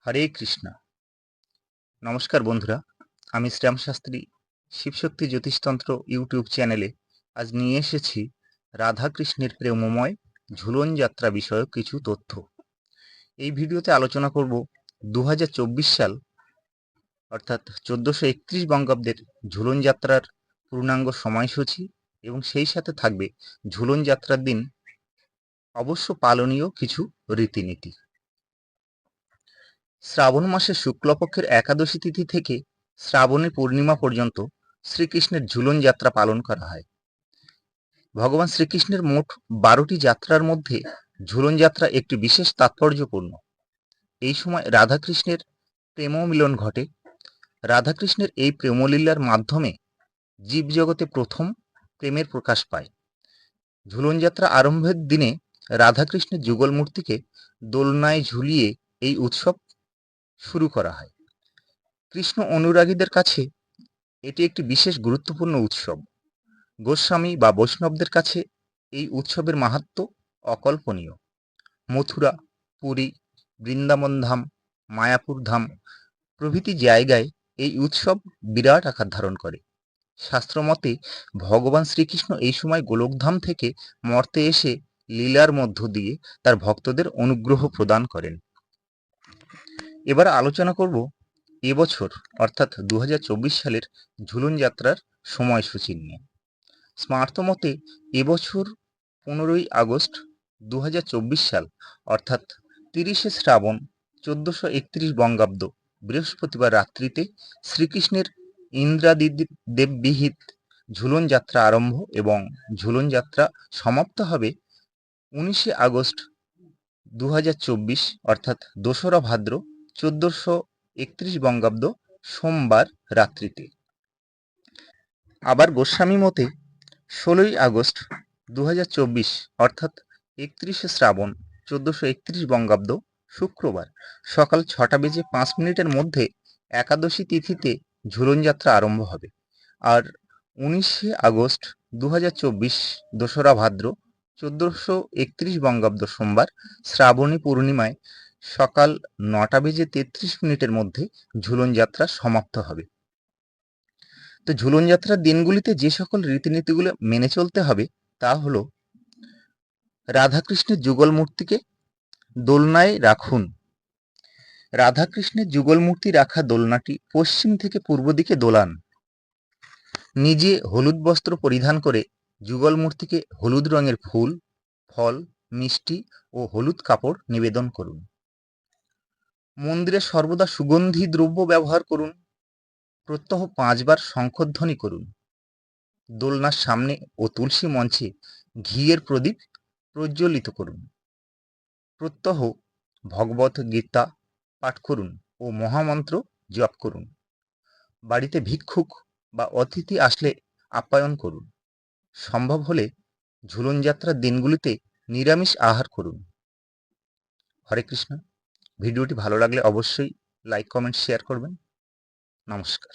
হরে কৃষ্ণ। নমস্কার বন্ধুরা, আমি শ্যাম শাস্ত্রী শিবশক্তি জ্যোতিষতন্ত্র ইউটিউব চ্যানেলে আজ নিয়ে এসেছি রাধাকৃষ্ণের প্রেমময় ঝুলন যাত্রা বিষয়ক কিছু তথ্য। এই ভিডিওতে আলোচনা করব 2024 সাল অর্থাৎ 1431 বঙ্গাব্দের ঝুলন যাত্রার পূর্ণাঙ্গ সময়সূচি এবং সেই সাথে থাকবে ঝুলন যাত্রার দিন অবশ্য পালনীয় কিছু রীতিনীতি। শ্রাবণ মাসের শুক্লপক্ষের একাদশী তিথি থেকে শ্রাবণী পূর্ণিমা পর্যন্ত শ্রীকৃষ্ণের ঝুলন যাত্রা পালন করা হয়। ভগবান শ্রীকৃষ্ণের মোট 12টি যাত্রার মধ্যে ঝুলন যাত্রা একটি বিশেষ তাৎপর্যপূর্ণ। এই সময় রাধাকৃষ্ণের প্রেম মিলন ঘটে। রাধাকৃষ্ণের এই প্রেমলীলার মাধ্যমে জীবজগতে প্রথম প্রেমের প্রকাশ পায়। ঝুলন যাত্রা আরম্ভের দিনে রাধাকৃষ্ণের যুগল মূর্তিকে দোলনায় ঝুলিয়ে এই উৎসব শুরু করা হয়। কৃষ্ণ অনুরাগীদের কাছে এটি একটি বিশেষ গুরুত্বপূর্ণ উৎসব। গোস্বামী বা বৈষ্ণবদের কাছে এই উৎসবের মাহাত্ম্য অকল্পনীয়। মথুরা, পুরী, বৃন্দাবন ধাম, মায়াপুর ধাম প্রভৃতি জায়গায় এই উৎসব বিরাট আকার ধারণ করে। শাস্ত্রমতে ভগবান শ্রীকৃষ্ণ এই সময় গোলকধাম থেকে মর্তে এসে লীলার মধ্য দিয়ে তার ভক্তদের অনুগ্রহ প্রদান করেন। এবার আলোচনা করব এবছর অর্থাৎ 2024 সালের ঝুলন যাত্রার সময়সূচি নিয়ে। স্মার্ত মতে এবছর 15ই আগস্ট 2024 সাল অর্থাৎ 30শে শ্রাবণ 1431 বঙ্গাব্দ বৃহস্পতিবার রাত্রিতে শ্রীকৃষ্ণের ইন্দ্রাদিদেব বিহিত ঝুলন যাত্রা আরম্ভ এবং ঝুলন যাত্রা সমাপ্ত হবে 19শে আগস্ট 2024 অর্থাৎ 2রা ভাদ্র 1431 বঙ্গাব্দ সোমবার রাত্রিতে। আবার গোস্বামী মতে 16ই আগস্ট 2024 অর্থাৎ 31শে শ্রাবণ 1431 বঙ্গাব্দ শুক্রবার সকাল 6:05 মধ্যে একাদশী তিথিতে ঝুলন যাত্রা আরম্ভ হবে। আর 19শে আগস্ট 2024 2রা ভাদ্র 1431 বঙ্গাব্দ সোমবার শ্রাবণী পূর্ণিমায় সকাল 9:33 মধ্যে ঝুলন যাত্রা সমাপ্ত হবে। তো ঝুলন যাত্রার দিনগুলিতে যে সকল রীতিনীতিগুলো মেনে চলতে হবে তা হলো, রাধাকৃষ্ণের যুগল মূর্তিকে দোলনায় রাখুন। রাধাকৃষ্ণের যুগল মূর্তি রাখা দোলনাটি পশ্চিম থেকে পূর্ব দিকে দোলান। নিজে হলুদ বস্ত্র পরিধান করে যুগল মূর্তিকে হলুদ রঙের ফুল, ফল, মিষ্টি ও হলুদ কাপড় নিবেদন করুন। মন্দিরে সর্বদা সুগন্ধি দ্রব্য ব্যবহার করুন। প্রত্যহ 5 বার শঙ্খধ্বনি করুন। দোলনার সামনে ও তুলসী মঞ্চে ঘিয়ের প্রদীপ প্রজ্বলিত করুন। প্রত্যহ ভগবত গীতা পাঠ করুন ও মহামন্ত্র জপ করুন। বাড়িতে ভিক্ষুক বা অতিথি আসলে আপ্যায়ন করুন। সম্ভব হলে ঝুলন যাত্রার দিনগুলিতে নিরামিষ আহার করুন। হরে কৃষ্ণ। ভিডিওটি ভালো লাগলে অবশ্যই লাইক, কমেন্ট, শেয়ার করবেন। নমস্কার।